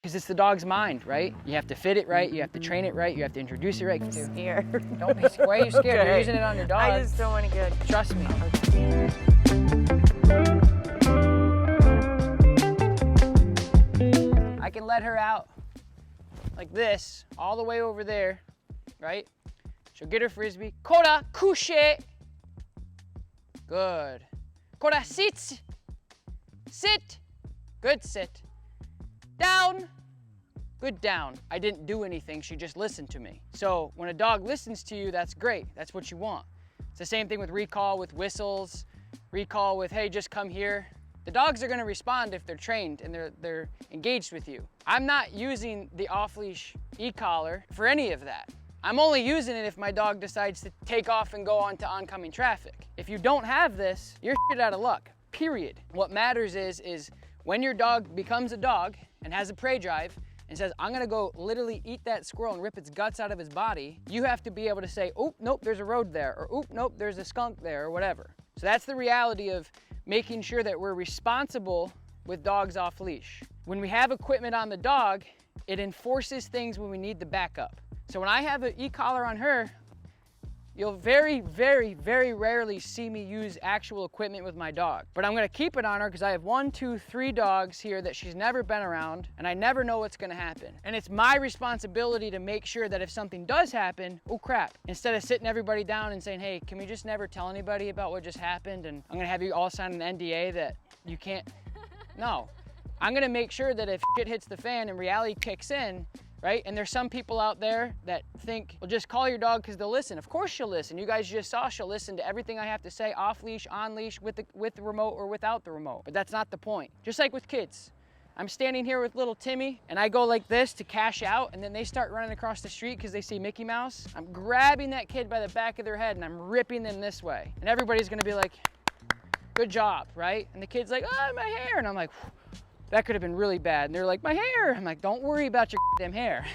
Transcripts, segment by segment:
because it's the dog's mind, right? You have to fit it right, you have to train it right, you have to introduce it right. I'm scared. Don't be scared. Why are you scared? Okay. You're using it on your dog. I just don't want to get... Trust me. I can let her out like this, all the way over there, right? She'll get her frisbee. Kora, couche. Good. Kora, sit. Sit. Good sit. Down. Good down. I didn't do anything, she just listened to me. So when a dog listens to you, that's great. That's what you want. It's the same thing with recall, with whistles, recall with, hey, just come here. The dogs are gonna respond if they're trained and they're engaged with you. I'm not using the off-leash e-collar for any of that. I'm only using it if my dog decides to take off and go onto oncoming traffic. If you don't have this, you're shit out of luck, period. What matters is when your dog becomes a dog and has a prey drive and says, I'm gonna go literally eat that squirrel and rip its guts out of his body, you have to be able to say, oh, nope, there's a road there, or oh, nope, there's a skunk there, or whatever. So that's the reality of making sure that we're responsible with dogs off leash. When we have equipment on the dog, it enforces things when we need the backup. So when I have an e-collar on her, you'll very, very, very rarely see me use actual equipment with my dog. But I'm gonna keep it on her because I have 1, 2, 3 dogs here that she's never been around, and I never know what's gonna happen. And it's my responsibility to make sure that if something does happen, oh crap, instead of sitting everybody down and saying, hey, can we just never tell anybody about what just happened, and I'm gonna have you all sign an NDA that you can't, no. I'm gonna make sure that if shit hits the fan and reality kicks in, right? And there's some people out there that think, well, just call your dog because they'll listen. Of course she'll listen. You guys just saw she'll listen to everything I have to say, off leash, on leash, with the remote or without the remote. But that's not the point. Just like with kids. I'm standing here with little Timmy and I go like this to cash out, and then they start running across the street because they see Mickey Mouse. I'm grabbing that kid by the back of their head and I'm ripping them this way. And everybody's gonna be like, good job, right? And the kid's like, oh, my hair. And I'm like, that could have been really bad. And they're like, my hair. I'm like, don't worry about your damn hair,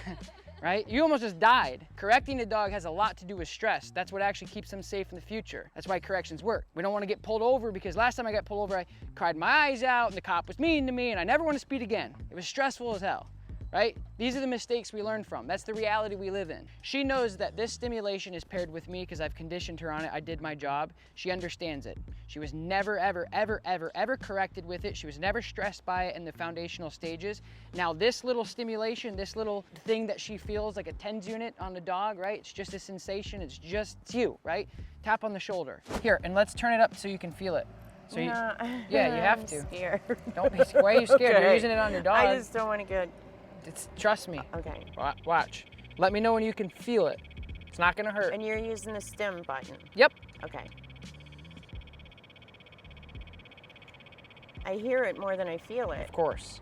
right? You almost just died. Correcting a dog has a lot to do with stress. That's what actually keeps them safe in the future. That's why corrections work. We don't want to get pulled over, because last time I got pulled over, I cried my eyes out and the cop was mean to me and I never want to speed again. It was stressful as hell, right? These are the mistakes we learn from. That's the reality we live in. She knows that this stimulation is paired with me because I've conditioned her on it. I did my job. She understands it. She was never, ever, ever, ever, ever corrected with it. She was never stressed by it in the foundational stages. Now this little stimulation, this little thing that she feels like a TENS unit on the dog, right? It's just a sensation. It's you, right? Tap on the shoulder. Here, and let's turn it up so you can feel it. So you, yeah, you have to. I'm scared. Don't be scared. Why are you scared? Okay. You're using it on your dog. I just don't want to get... Trust me. Okay. Watch. Let me know when you can feel it. It's not gonna hurt. And you're using the stim button? Yep. Okay. I hear it more than I feel it. Of course.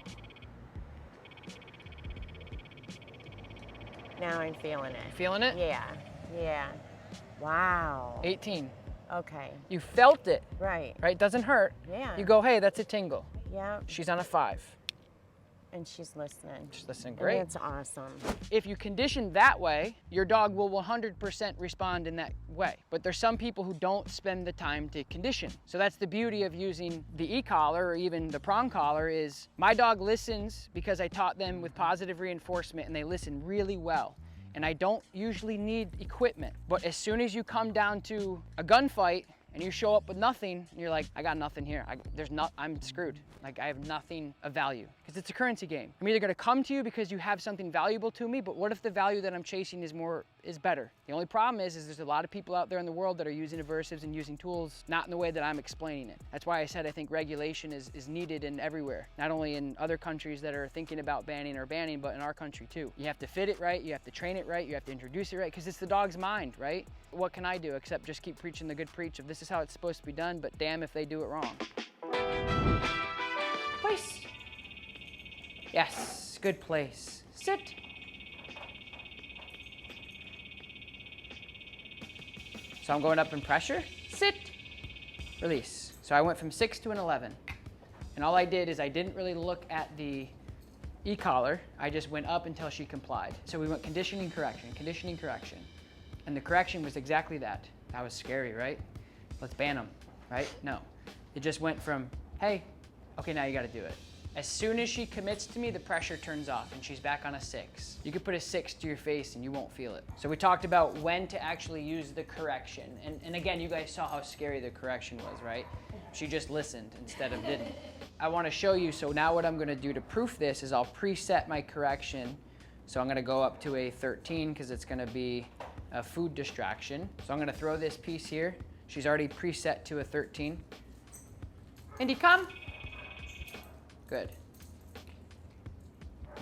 Now I'm feeling it. Feeling it? Yeah. Wow. 18. Okay. You felt it. Right. Right? Doesn't hurt. Yeah. You go, hey, that's a tingle. Yeah. She's on a 5. And she's listening. She's listening great. And that's awesome. If you condition that way, your dog will 100% respond in that way. But there's some people who don't spend the time to condition. So that's the beauty of using the e-collar or even the prong collar, is my dog listens because I taught them with positive reinforcement, and they listen really well. And I don't usually need equipment. But as soon as you come down to a gunfight and you show up with nothing, and you're like, I got nothing here. I'm screwed. Like, I have nothing of value. Because it's a currency game. I'm either gonna come to you because you have something valuable to me, but what if the value that I'm chasing is better? The only problem is there's a lot of people out there in the world that are using aversives and using tools not in the way that I'm explaining it. That's why I said I think regulation is needed in everywhere. Not only in other countries that are thinking about banning, but in our country too. You have to fit it right, you have to train it right, you have to introduce it right, because it's the dog's mind, right? What can I do except just keep preaching the good preach of this is how it's supposed to be done, but damn if they do it wrong. Place. Yes, good place. Sit. So I'm going up in pressure. Sit. Release. So I went from 6 to an 11. And all I did is I didn't really look at the e-collar. I just went up until she complied. So we went conditioning, correction, conditioning, correction. And the correction was exactly that. That was scary, right? Let's ban them, right? No. It just went from, hey, okay, now you gotta do it. As soon as she commits to me, the pressure turns off and she's back on a 6. You could put a 6 to your face and you won't feel it. So we talked about when to actually use the correction. And again, you guys saw how scary the correction was, right? She just listened instead of didn't. I want to show you, so now what I'm going to do to proof this is I'll preset my correction. So I'm going to go up to a 13 because it's going to be a food distraction. So I'm going to throw this piece here. She's already preset to a 13. Indy, come. Good.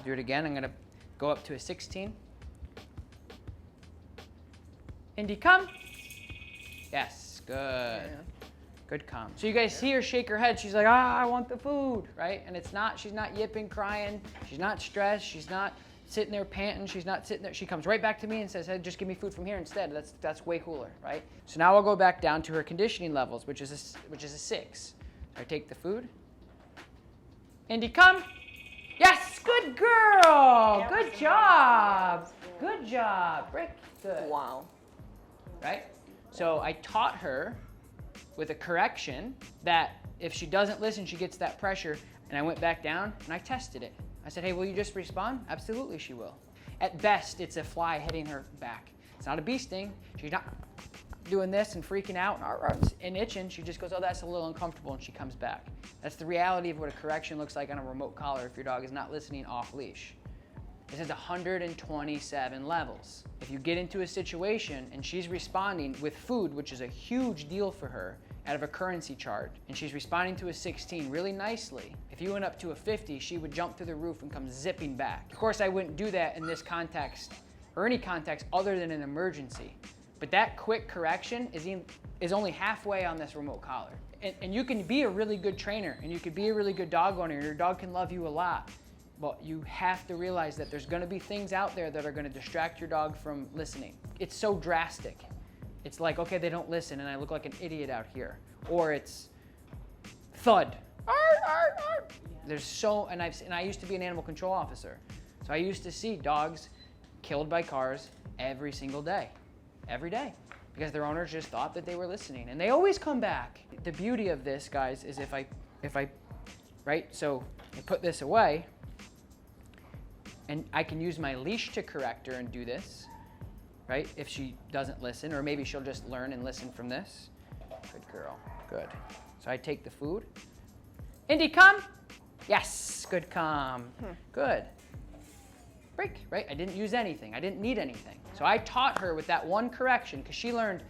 Do it again. I'm going to go up to a 16. Indy, come. Yes, good. Yeah. Good calm. So you guys see her shake her head. She's like, I want the food, right? And it's not, she's not yipping, crying. She's not stressed. She's not sitting there panting. She's not sitting there. She comes right back to me and says, hey, just give me food from here instead. That's way cooler, right? So now I'll go back down to her conditioning levels, which is a 6. So I take the food. Indy, come. Yes, good girl. Good job. Good job. Brick, good. Wow. Right? So I taught her with a correction that if she doesn't listen, she gets that pressure. And I went back down and I tested it. I said, hey, will you just respond? Absolutely, she will. At best, it's a fly hitting her back. It's not a bee sting. She's not doing this and freaking out and itching. She just goes, oh, that's a little uncomfortable, and she comes back. That's the reality of what a correction looks like on a remote collar if your dog is not listening off leash. This is 127 levels. If you get into a situation and she's responding with food, which is a huge deal for her, out of a currency chart, and she's responding to a 16 really nicely, if you went up to a 50, she would jump through the roof and come zipping back. Of course, I wouldn't do that in this context or any context other than an emergency. But that quick correction is only halfway on this remote collar. And you can be a really good trainer and you could be a really good dog owner and your dog can love you a lot. But you have to realize that there's gonna be things out there that are gonna distract your dog from listening. It's so drastic. It's like, okay, they don't listen and I look like an idiot out here. Or it's thud. Arr, arr, arr. There's so, and I used to be an animal control officer. So I used to see dogs killed by cars every single day. Every day. Because their owners just thought that they were listening. And they always come back. The beauty of this, guys, is if I, right? So I put this away, and I can use my leash to correct her and do this, right? If she doesn't listen, or maybe she'll just learn and listen from this. Good girl, good. So I take the food. Indy, come. Yes, good calm, good. Break, right? I didn't use anything, I didn't need anything. So I taught her with that one correction, because she learned,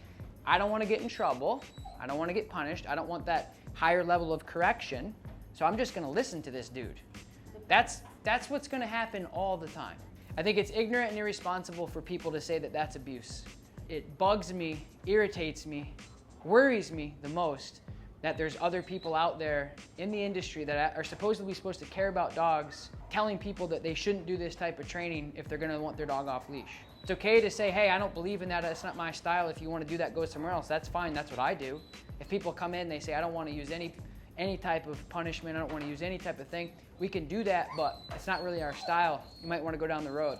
I don't want to get in trouble, I don't want to get punished, I don't want that higher level of correction, so I'm just going to listen to this dude. That's what's going to happen all the time. I think it's ignorant and irresponsible for people to say that that's abuse. It bugs me, irritates me, worries me the most that there's other people out there in the industry that are supposedly supposed to care about dogs telling people that they shouldn't do this type of training if they're going to want their dog off leash. It's okay to say, hey, I don't believe in that, that's not my style. If you want to do that, go somewhere else. That's fine, that's what I do. If people come in, they say, I don't want to use any type of punishment, I don't want to use any type of thing, we can do that, but it's not really our style. You might want to go down the road.